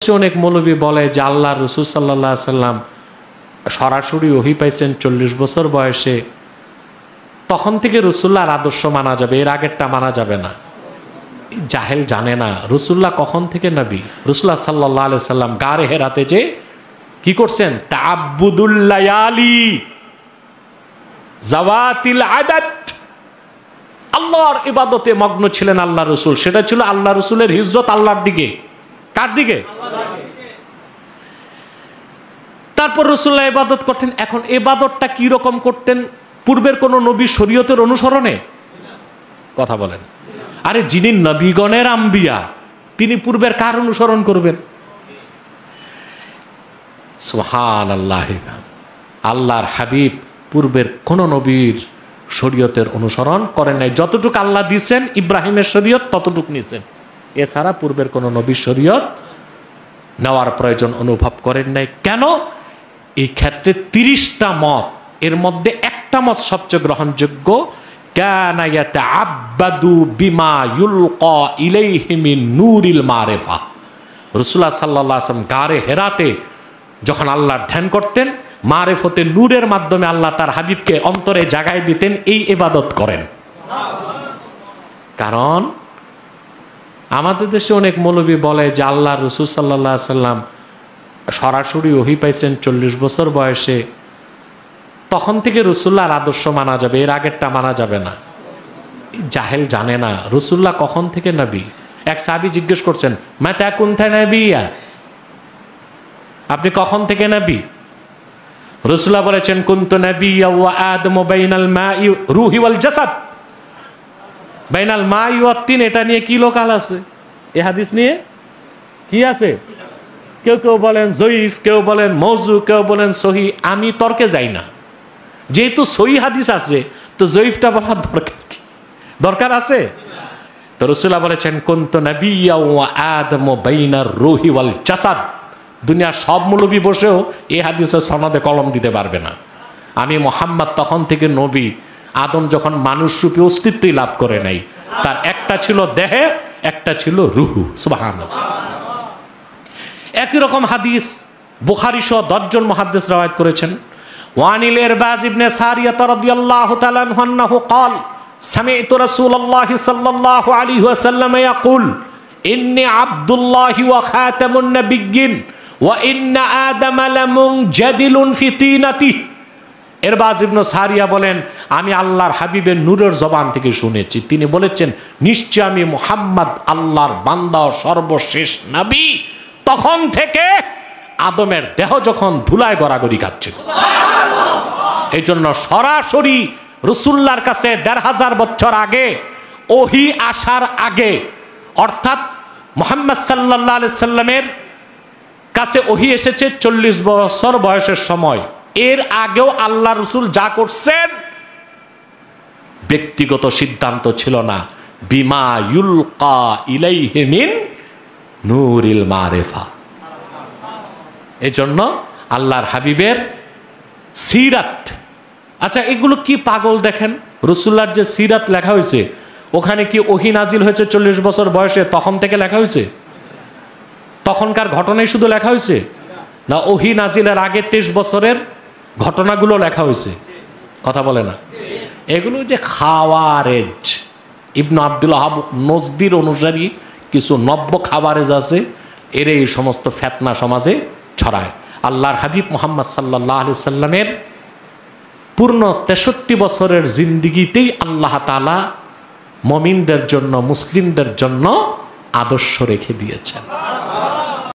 অনেক মৌলবী বলে যে আল্লাহ রসুল সাল্লাল্লাহু আলাইহি সাল্লাম সরাসরি ওহী পাইছেন 40 বছর বয়সে, তখন থেকে রসুল্লাহর আদর্শ মানা যাবে, এর আগেরটা মানা যাবে না। জাহেল জানে না রসুল্লাহ কখন থেকে নবী। রসুল্লাহ সাল্লাল্লাহু আলাইহি সাল্লাম গারে হেরাতে যে কি করছেন, তাআব্বুদুল লায়ালি জাওয়াতিল আদাদ, আল্লাহর ইবাদতে মগ্ন ছিলেন আল্লাহ রসুল। সেটা ছিল আল্লাহ রসুলের হিজরত আল্লাহর দিকে। কার দিকে? তারপর রাসূলুল্লাহ ইবাদত করতেন। এখন ইবাদতটা কি রকম করতেন? পূর্বের কোন নবীর শরীয়তের অনুসরণে? কথা বলেন। আরে যিনি নবীগণের আম্বিয়া, তিনি পূর্বের কার অনুসরণ করবেন? সুবহানাল্লাহ। আল্লাহর হাবিব পূর্বের কোন নবীর শরীয়তের অনুসরণ করেন নাই। যতটুকু আল্লাহ দিয়েছেন ইব্রাহিমের শরীয়ত ততটুকু নিয়েছেন, এছাড়া পূর্বের কোন নবীর শরীয়ত নেওয়ার প্রয়োজন অনুভব করেন নাই। কেন? এই ক্ষেত্রে 30টা মত, এর মধ্যে একটা মত সবচেয়ে গ্রহণযোগ্য। কানা ইয়াতাআব্বাদু বিমা ইউলকা ইলাইহি মিন নূরিল মারিফা। রাসূলুল্লাহ সাল্লাল্লাহু আলাইহি ওয়াসাল্লাম গারে হেরাতে যখন আল্লাহর ধ্যান করতেন, মারিফতে নূরের মাধ্যমে আল্লাহ তার হাবিবকে অন্তরে জাগায় দিতেন, এই ইবাদত করেন। কারণ আমাদের দেশে অনেক মৌলবী বলে যে আল্লাহ রসুল সাল্লাল্লাহু আলাইহি সাল্লাম সরাসরি ওহী পাইছেন 40 বছর বয়সে, তখন থেকে রসুল্লাহর আদর্শ মানা যাবে, এর আগেরটা মানা যাবে না। জাহেল জানে না রসুল্লাহ কখন থেকে নবী। এক সাহাবী জিজ্ঞেস করছেন, মাতা কুনতা নবিয়্যা, আপনি কখন থেকে নবী? রসুল্লাহ বলেছেন, কুনতু নবিয়্যা ওয়া আদমু বাইনাল মাই রূহি ওয়াল জাসাদ। বাইনাল মাই ওয়া তিন, এটা নিয়ে কি লোকাল আছে? এই হাদিস নিয়ে কি আছে? কেউ কেউ বলেন জয়ীফ, কেউ বলেন মওযু, কেউ বলেন সহি। আমি তর্কে যাই না, যেহেতু সহি হাদিস আছে তো জয়ীফটা বলার দরকার কি? দরকার আছে? তো রাসূলুল্লাহ বলেছেন, কুনতু নাবিয়্যা ওয়া আদমু বাইনার রূহি ওয়াল জাসাদ। দুনিয়ার সব মৌলবী বসেও এই হাদিসের সনদে কলম দিতে পারবে না। আমি মুহাম্মদ তখন থেকে নবী, আদম যখন মানুষ রূপে অস্তিত্বই লাভ করে নাই। তার একটা ছিল দেহে, একটা ছিল রুহু। সুবহানাল্লাহ। একই রকম হাদিস বুখারী সহ 10 জন মুহাদ্দিস রওয়ায়াত করেছেন। ওয়ানিল ইরবাজ ইবনে সারিয়া রাদিয়াল্লাহু তাআলা আনহু قال سمعت رسول الله صلى الله عليه وسلم يقول إني عبد الله وخاتم النبيين وإن آدم لمنجدل في طينته। ইরবাজ ইবনে সারিয়া বলেন, আমি আল্লাহর হাবিবের নূরের জবান থেকে শুনেছি, তিনি বলেছেন, নিশ্চয় আমি মুহাম্মদ আল্লাহর বান্দা ও সর্বশেষ নবী। তখন থেকে আদমের দেহ যখন ধুলায় গড়াগড়ি খাচ্ছে। এই জন্য সরাসরি রাসূলুল্লাহর কাছে ১৫০০ বছর আগে, ওহী আসার আগে, অর্থাৎ মুহাম্মদ সাল্লাল্লাহু আলাইহি সাল্লামের কাছে ওহী এসেছে 40 বছর বয়সের সময়। এর আগেও আল্লাহ রসুল যা করছেন ব্যক্তিগত সিদ্ধান্ত ছিল না, বিমা ইউলকা ইলাইহি মিন নূরিল মারিফা। এই জন্য আল্লাহর হাবিবের সিরাত, আচ্ছা এগুলো কি পাগল দেখেন, রাসূলুল্লাহর যে সিরাত লেখা হয়েছে ওখানে কি ওহী নাজিল হয়েছে 40 বছর বয়সে তখন থেকে লেখা হয়েছে? তখনকার ঘটনাই শুধু লেখা হয়েছে না ওহী নাজিলের আগে 23 বছরের ঘটনাগুলো লেখা হয়েছে? কথা বলে না। এগুলো যে খাওয়ারেজ, ইবনে আব্দুল ওয়াহাব নজদির অনুসারী কিছু নব্য খাওয়ারেজ আছে, এর এই সমস্ত ফিতনা সমাজে ছড়ায়। আল্লাহর হাবিব মুহাম্মদ সাল্লাল্লাহু আলাইহি সাল্লামের পূর্ণ 63 বছরের জিন্দেগিতেই আল্লাহ তাআলা মুমিনদের জন্য, মুসলিমদের জন্য আদর্শ রেখে দিয়েছেন।